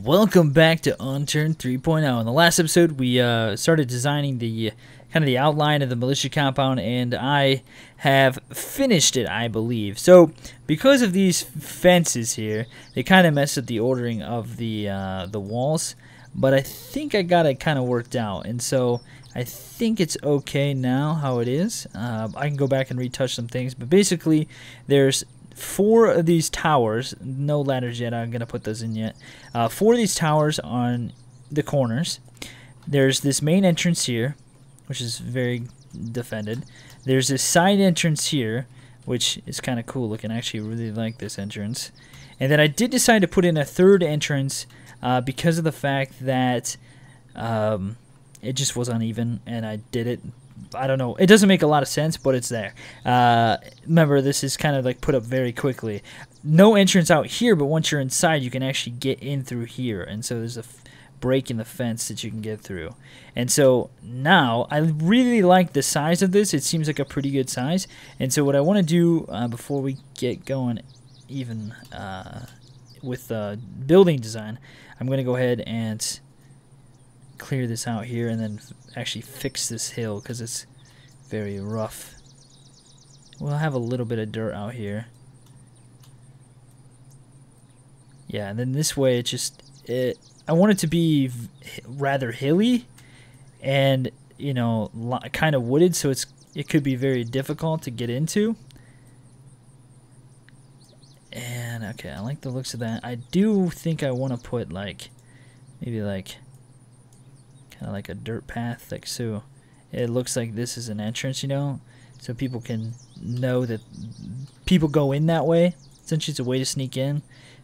and welcome back to Unturned 3.0. In the last episode, we started designing the kind of the outline of the militia compound, and I have finished it, I believe. So, because of these fences here, they kind of messed up the ordering of the walls, but I think I got it kind of worked out, and so I think it's okay now how it is. I can go back and retouch some things, but basically, there's 4 of these towers, no ladders yet, I'm going to put those in yet. 4 of these towers on the corners. There's this main entrance here, which is very defended. There's this side entrance here, which is kind of cool looking. I actually really like this entrance. And then I did decide to put in a 3rd entrance because of the fact that it just was uneven, and I did it. I don't know. It doesn't make a lot of sense, but it's there. Remember, this is kind of like put up very quickly. No entrance out here, but once you're inside, you can actually get in through here. And so there's a break in the fence that you can get through. And so now, I really like the size of this. It seems like a pretty good size. And so what I want to do before we get going even with building design, I'm going to go ahead and clear this out here and then actually fix this hill because it's very rough. We'll have a little bit of dirt out here. Yeah, and then this way it just I want it to be rather hilly and, you know, kind of wooded, so it could be very difficult to get into. And okay, I like the looks of that. I do think I want to put maybe kind of like a dirt path, like so it looks like this is an entrance, you know, so people can know that people go in that way. Essentially, it's a way to sneak in.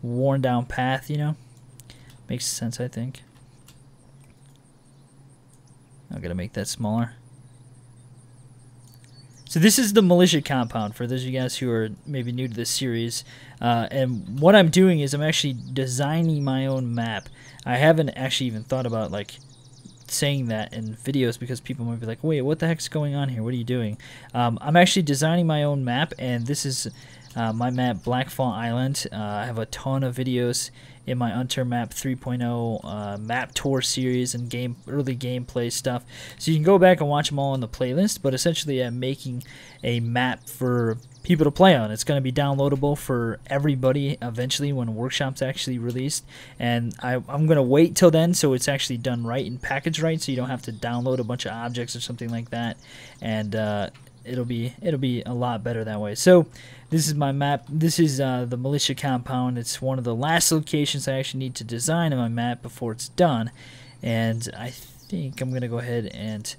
Worn down path, you know. Makes sense, I think. I'm gonna make that smaller. So this is the militia compound for those of you guys who are maybe new to this series. And what I'm doing is I'm actually designing my own map. I haven't actually even thought about saying that in videos because people might be like, wait, what the heck's going on here? What are you doing? I'm actually designing my own map, and this is my map, Blackfall Island. I have a ton of videos in my Unturned Map 3.0 map tour series and early gameplay stuff, so you can go back and watch them all on the playlist. But essentially, I'm making a map for people to play on. It's going to be downloadable for everybody eventually when Workshop's actually released, and I'm going to wait till then so it's actually done right and packaged right, so you don't have to download a bunch of objects or something like that, and it'll be a lot better that way. So this is my map. This is the militia compound. It's one of the last locations I actually need to design in my map before it's done, and I think I'm going to go ahead and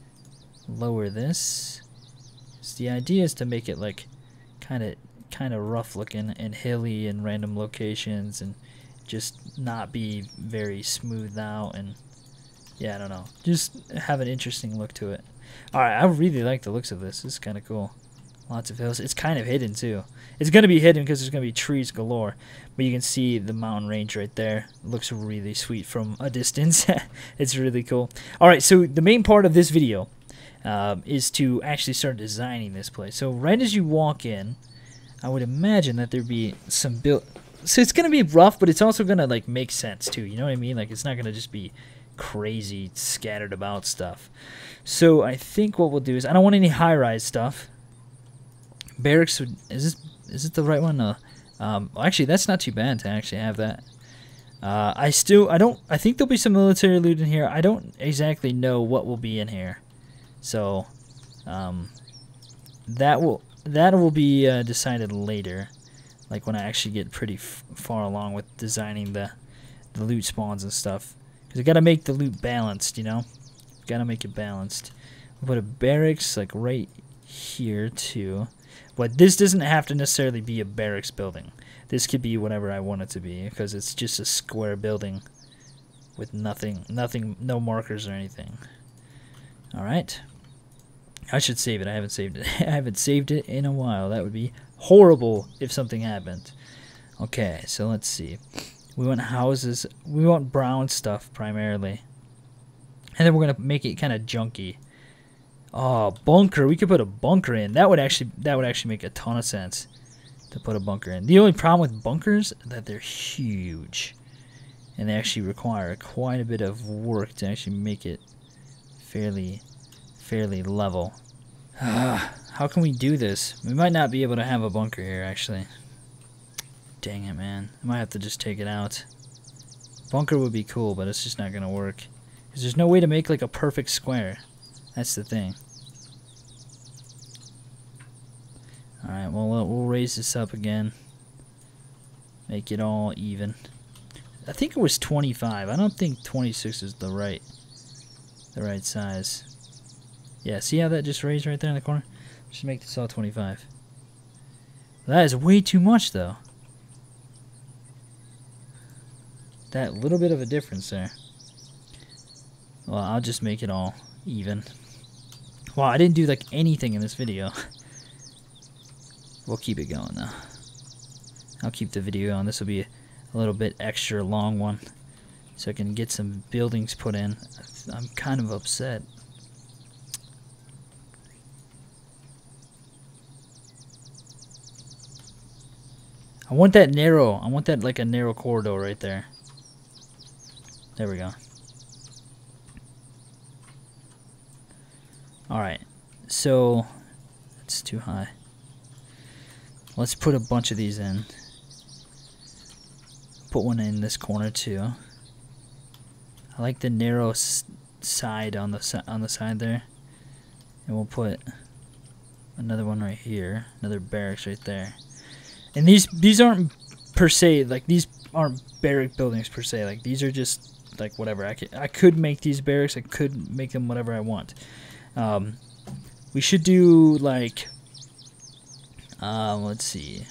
lower this. So the idea is to make it kind of rough looking and hilly in random locations and just not be very smoothed out, and yeah, I don't know, just have an interesting look to it. Alright, I really like the looks of this. This is kind of cool. Lots of hills. It's kind of hidden too. It's going to be hidden because there's going to be trees galore, but you can see the mountain range right there. It looks really sweet from a distance. It's really cool. Alright, so the main part of this video is to actually start designing this place. So right as you walk in, I would imagine that there'd be some build. So it's gonna be rough, but it's also gonna make sense too. You know what I mean? It's not gonna just be crazy scattered about stuff. So I think what we'll do is I don't want any high-rise stuff. Barracks is this the right one? Actually, that's not too bad to actually have that. I think there'll be some military loot in here. I don't exactly know what will be in here. So, that will be decided later, when I actually get pretty far along with designing the loot spawns and stuff. Because I gotta make the loot balanced, you know. Gotta make it balanced. I'll put a barracks right here too, but this doesn't have to necessarily be a barracks building. This could be whatever I want it to be because it's just a square building with nothing, no markers or anything. All right. I should save it. I haven't saved it. I haven't saved it in a while. That would be horrible if something happened. Okay, so let's see. We want houses. We want brown stuff primarily. And then we're going to make it kind of junky. Oh, bunker. We could put a bunker in. That would actually make a ton of sense to put a bunker in. The only problem with bunkers is that they're huge. and they actually require quite a bit of work to actually make it fairly level. How can we do this? We might not be able to have a bunker here, actually. Dang it, man. I might have to just take it out. Bunker would be cool, but it's just not gonna work. Because there's no way to make like a perfect square. That's the thing. Alright, well, we'll raise this up again. Make it all even. I think it was 25. I don't think 26 is the right size. Yeah, see how that just raised right there in the corner? Just make this all 25. That is way too much, though. That little bit of a difference there. Well, I'll just make it all even. Wow, I didn't do like anything in this video. We'll keep it going though. I'll keep the video on. This will be a little bit extra long one, so I can get some buildings put in. I'm kind of upset. I want that narrow. I want that like a narrow corridor right there. There we go. Alright, so that's too high. Let's put a bunch of these in. Put one in this corner too. I like the narrow side on the side there, and we'll put another one right here. Another barracks right there. And these aren't per se like these aren't barrack buildings per se. Like these are just like whatever. I could make these barracks. I could make them whatever I want. We should do like let's see,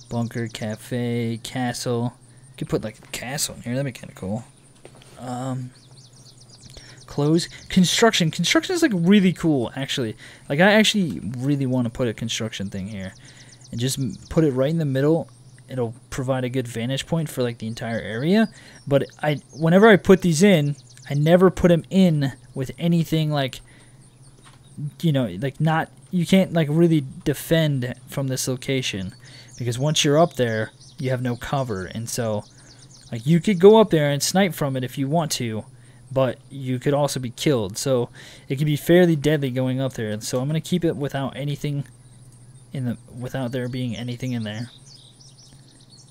bunker, cafe, castle. Could put like a castle in here. That'd be kind of cool. Close construction. Construction is like really cool actually. Like I actually really want to put a construction thing here and just put it right in the middle. It'll provide a good vantage point for like the entire area. But whenever I put these in, I never put them in with anything like, you know, like not, you can't like really defend from this location, because once you're up there you have no cover. And so like you could go up there and snipe from it if you want to, but you could also be killed. So it can be fairly deadly going up there. And so I'm going to keep it without anything without there being anything in there.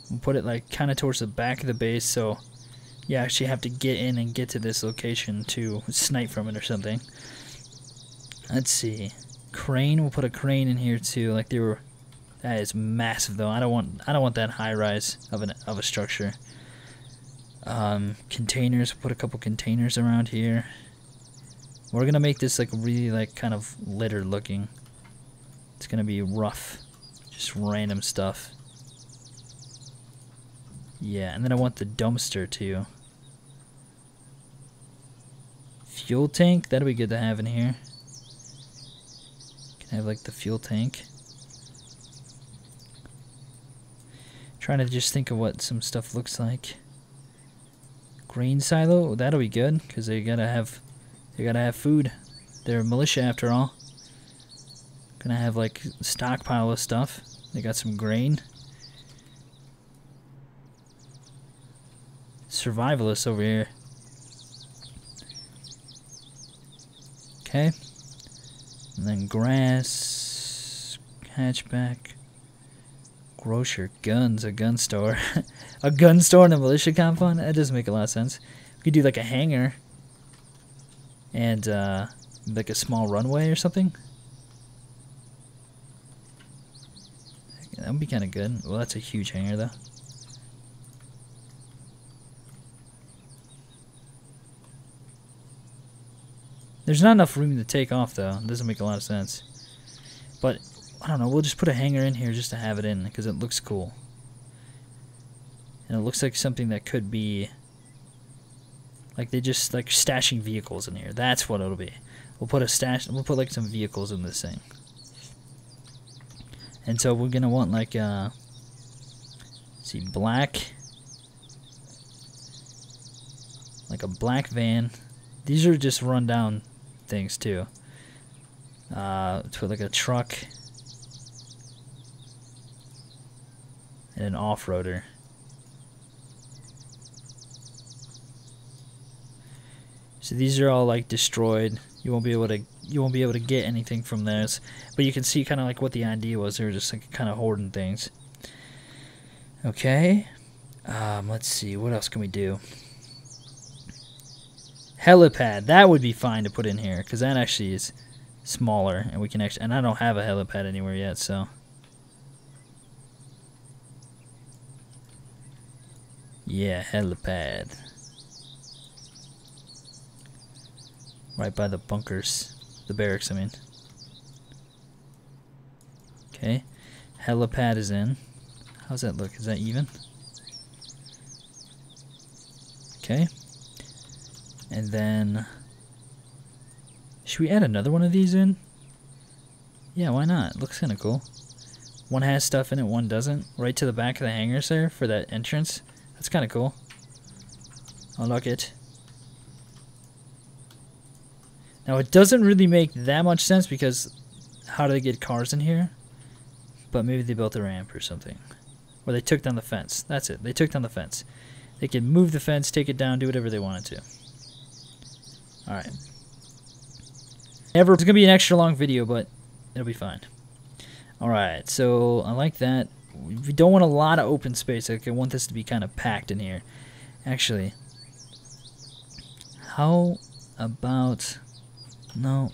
We'll put it like kind of towards the back of the base, so you actually have to get in and get to this location to snipe from it or something. Let's see, crane. We'll put a crane in here too. Like that is massive though. I don't want that high rise of a structure. Containers. We'll put a couple containers around here. We're gonna make this like really like kind of littered looking. It's gonna be rough, just random stuff. Yeah, and then I want the dumpster too. Fuel tank, that'll be good to have in here. Can I have like the fuel tank? Trying to just think of what some stuff looks like. Grain silo, that'll be good because they gotta have food. They're militia after all. Gonna have like a stockpile of stuff. They got some grain. Survivalists over here. Okay. And then grass, hatchback, grocer, guns, a gun store. A gun store in a militia compound? That doesn't make a lot of sense. We could do like a hangar and like a small runway or something. That would be kind of good. Well, that's a huge hangar though. There's not enough room to take off though. It doesn't make a lot of sense. But I don't know, we'll just put a hangar in here just to have it in because it looks cool. And it looks like something that could be like they just like stashing vehicles in here. That's what it'll be. We'll put like some vehicles in this thing. And so we're gonna want like let's see, black, like a black van. These are just run down things too. Let's put like a truck and an off-roader. So these are all like destroyed. You won't be able to get anything from this. But you can see kind of like what the idea was. They were just like kind of hoarding things. Okay. Let's see. What else can we do? Helipad. That would be fine to put in here because that actually is smaller, and we can actually. And I don't have a helipad anywhere yet, so. Yeah, helipad. Right by the bunkers. The barracks, I mean. Okay. Helipad is in. How's that look? Is that even? Okay. And then... should we add another one of these in? Yeah, why not? It looks kind of cool. One has stuff in it, one doesn't. Right to the back of the hangars there for that entrance. That's kind of cool. I like it. Now, it doesn't really make that much sense because how do they get cars in here? But maybe they built a ramp or something. Or they took down the fence. That's it. They took down the fence. They can move the fence, take it down, do whatever they wanted to. Alright. It's going to be an extra long video, but it'll be fine. Alright, so I like that. We don't want a lot of open space. Like, I want this to be kind of packed in here. Actually, how about... no.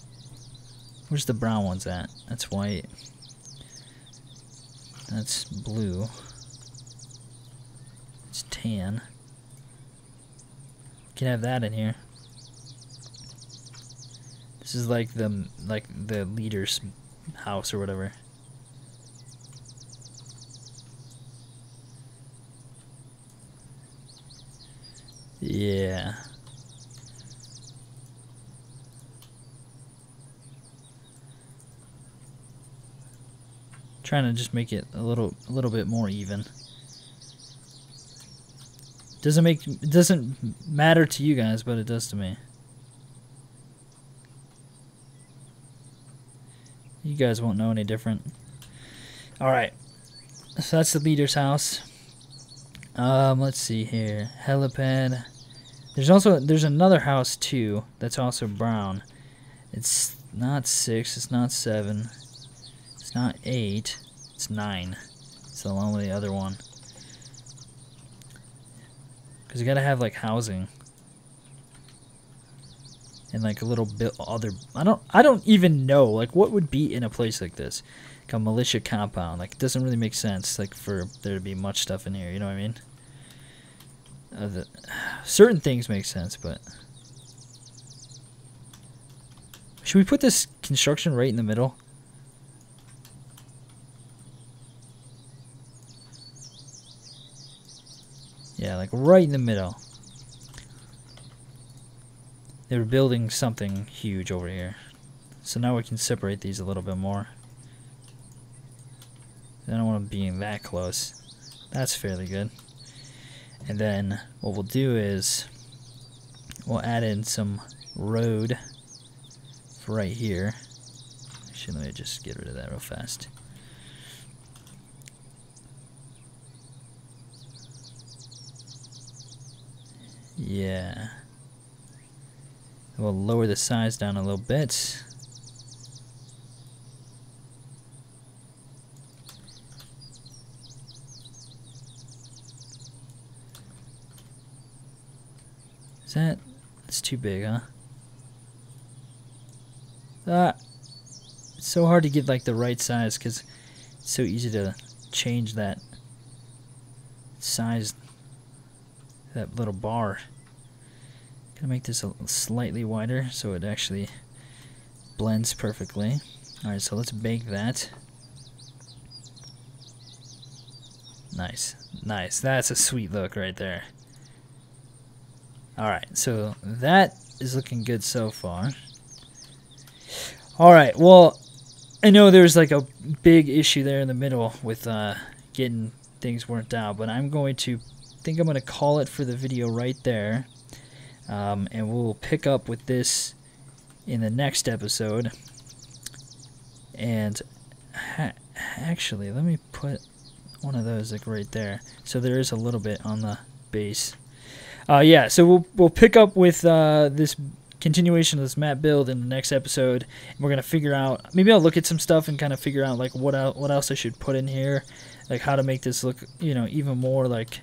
Where's the brown ones at? That's white. That's blue. It's tan. Can have that in here. This is like the leader's house or whatever. Yeah. Trying to just make it a little bit more even. It doesn't matter to you guys, but it does to me. You guys won't know any different. All right. So that's the leader's house. Let's see here. Helipad. There's another house too that's also brown. It's not 6, it's not 7. It's not 8, it's 9. It's the only other one. Because you gotta have like housing. And like a little bit other... I don't even know like what would be in a place like this. Like a militia compound. Like it doesn't really make sense like for there to be much stuff in here, you know what I mean? Certain things make sense, but... should we put this construction right in the middle? Yeah, like right in the middle. They were building something huge over here. So now we can separate these a little bit more. I don't want them being that close. That's fairly good. And then what we'll do is we'll add in some road for right here. Actually, let me just get rid of that real fast. Yeah. We'll lower the size down a little bit. That's too big, huh? It's so hard to get like the right size because it's so easy to change that size, that little bar. Gonna make this slightly wider so it actually blends perfectly. Alright, so let's bake that. Nice, nice. That's a sweet look right there. Alright, so that is looking good so far. Alright, well, I know there's like a big issue there in the middle with getting things worked out, but I'm going to call it for the video right there. And we'll pick up with this in the next episode. And actually, let me put one of those like right there, so there is a little bit on the base. Yeah, so we'll pick up with this continuation of this map build in the next episode. And we're gonna figure out, maybe I'll look at some stuff and kind of figure out like what else I should put in here, like how to make this look, you know, even more like,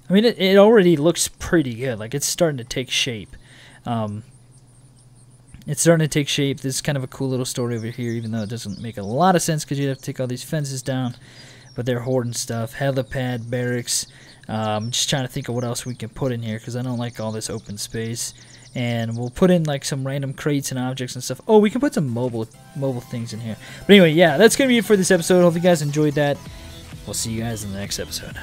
I mean, it already looks pretty good. Like it's starting to take shape. It's starting to take shape. This is kind of a cool little story over here, even though it doesn't make a lot of sense because you have to take all these fences down. But they're hoarding stuff. Helipad, barracks. Just trying to think of what else we can put in here because I don't like all this open space. And we'll put in like some random crates and objects and stuff. Oh, we can put some mobile things in here. But anyway, yeah, that's going to be it for this episode. Hope you guys enjoyed that. We'll see you guys in the next episode.